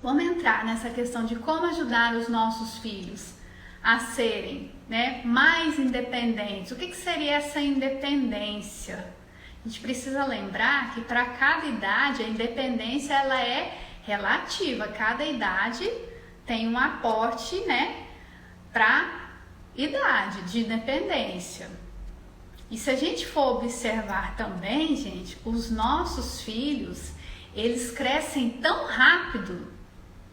Vamos entrar nessa questão de como ajudar os nossos filhos a serem, mais independentes. O que seria essa independência? A gente precisa lembrar que para cada idade a independência ela é relativa. Cada idade tem um aporte, para idade de independência. E se a gente for observar também, gente, os nossos filhos, eles crescem tão rápido,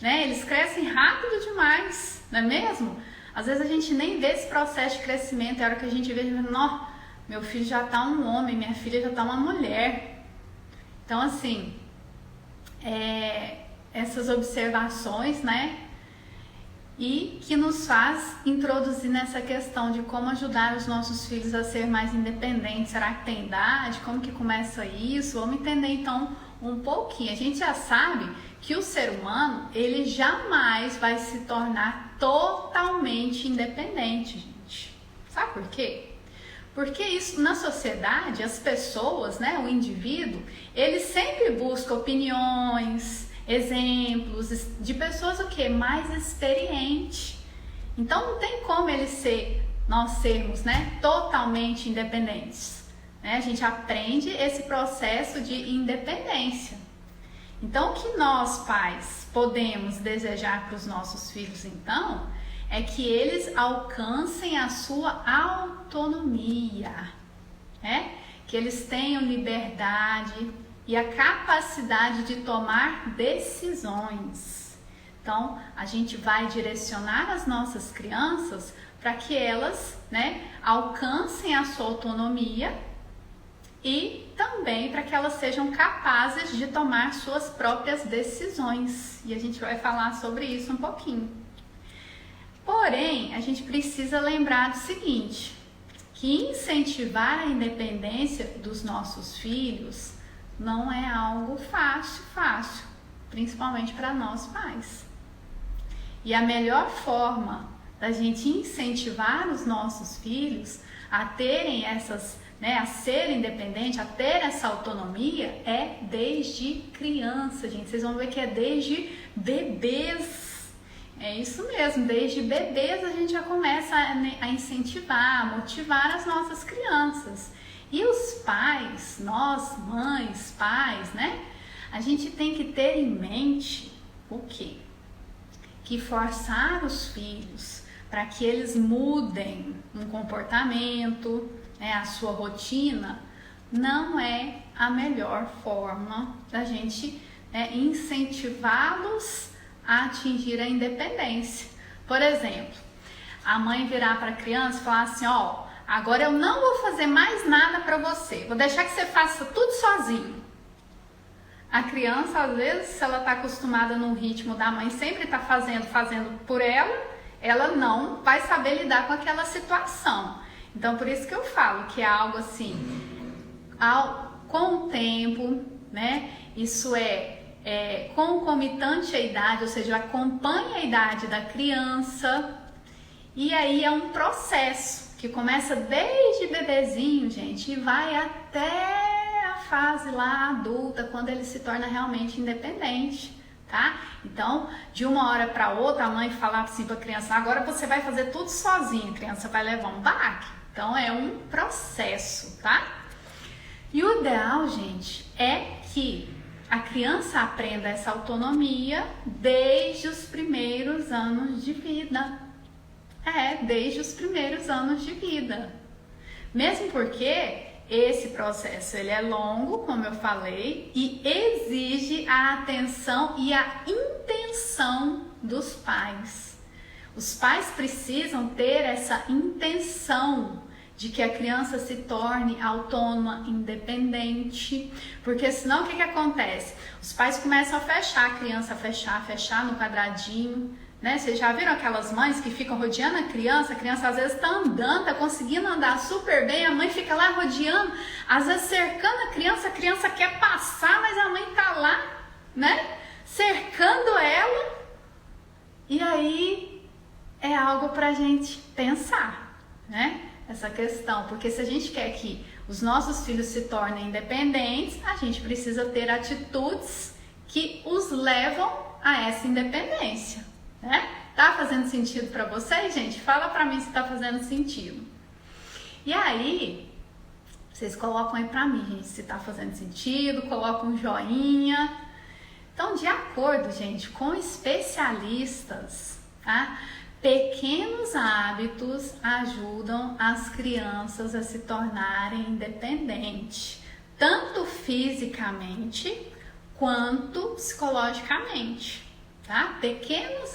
Eles crescem rápido demais, não é mesmo? Às vezes a gente nem vê esse processo de crescimento, é a hora que a gente vê, não, meu filho já tá um homem, minha filha já tá uma mulher. Então, assim, essas observações, e que nos faz introduzir nessa questão de como ajudar os nossos filhos a ser mais independentes. Será que tem idade? Como que começa isso? Vamos entender então um pouquinho. A gente já sabe que o ser humano, ele jamais vai se tornar totalmente independente, gente. Sabe por quê? Porque isso, na sociedade, as pessoas, o indivíduo, ele sempre busca opiniões, exemplos de pessoas mais experientes. Então não tem como nós sermos totalmente independentes. A gente aprende esse processo de independência. Então o que nós pais podemos desejar para os nossos filhos então é que eles alcancem a sua autonomia, que eles tenham liberdade e a capacidade de tomar decisões. Então, a gente vai direcionar as nossas crianças para que elas, alcancem a sua autonomia e também para que elas sejam capazes de tomar suas próprias decisões. E a gente vai falar sobre isso um pouquinho. Porém, a gente precisa lembrar do seguinte, que incentivar a independência dos nossos filhos não é algo fácil, principalmente para nós pais. E a melhor forma da gente incentivar os nossos filhos a terem a serem independentes, a ter essa autonomia, é desde criança, gente. Vocês vão ver que é desde bebês. É isso mesmo, desde bebês a gente já começa a incentivar, a motivar as nossas crianças. E os pais, nós, mães, pais, a gente tem que ter em mente o quê? Que forçar os filhos para que eles mudem um comportamento, a sua rotina, não é a melhor forma da gente incentivá-los a atingir a independência. Por exemplo, a mãe virar para a criança e falar assim, agora eu não vou fazer mais nada para você, vou deixar que você faça tudo sozinho. A criança, às vezes, se ela está acostumada no ritmo da mãe, sempre está fazendo por ela não vai saber lidar com aquela situação. Então, por isso que eu falo que é algo assim, com o tempo, isso é concomitante à idade, ou seja, acompanha a idade da criança, e aí é um processo que começa desde bebezinho, gente, e vai até a fase lá adulta, quando ele se torna realmente independente, tá? Então, de uma hora para outra, a mãe falava assim para a criança, agora você vai fazer tudo sozinha, a criança vai levar um baque. Então, é um processo, tá? E o ideal, gente, é que a criança aprenda essa autonomia desde os primeiros anos de vida. Desde os primeiros anos de vida. Mesmo porque esse processo ele é longo, como eu falei, e exige a atenção e a intenção dos pais. Os pais precisam ter essa intenção de que a criança se torne autônoma, independente, porque senão o que acontece? Os pais começam a fechar a criança, fechar no quadradinho, Vocês já viram aquelas mães que ficam rodeando a criança às vezes está andando, está conseguindo andar super bem, a mãe fica lá rodeando, às vezes cercando a criança quer passar, mas a mãe tá lá, cercando ela, e aí é algo pra gente pensar, essa questão, porque se a gente quer que os nossos filhos se tornem independentes, a gente precisa ter atitudes que os levam a essa independência, né? Tá fazendo sentido para vocês, gente? Fala para mim se tá fazendo sentido. E aí, vocês colocam aí para mim, gente, se tá fazendo sentido, colocam um joinha. Então, de acordo, gente, com especialistas, tá? Pequenos hábitos ajudam as crianças a se tornarem independentes, tanto fisicamente quanto psicologicamente, tá? Pequenos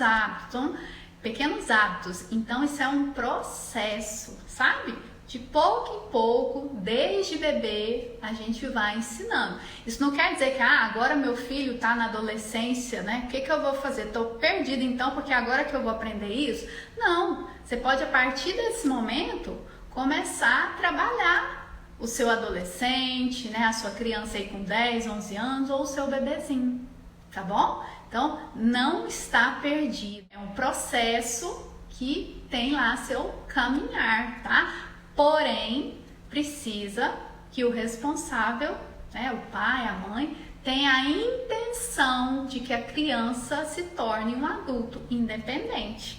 hábitos. Então, isso é um processo, sabe? De pouco em pouco, desde bebê, a gente vai ensinando. Isso não quer dizer que agora meu filho está na adolescência, né? O que eu vou fazer? Estou perdida então, porque agora que eu vou aprender isso? Não, você pode a partir desse momento começar a trabalhar o seu adolescente, né? A sua criança aí com 10, 11 anos ou o seu bebezinho, tá bom? Então, não está perdido. É um processo que tem lá seu caminhar, tá? Porém, precisa que o responsável, né, o pai, a mãe, tenha a intenção de que a criança se torne um adulto independente.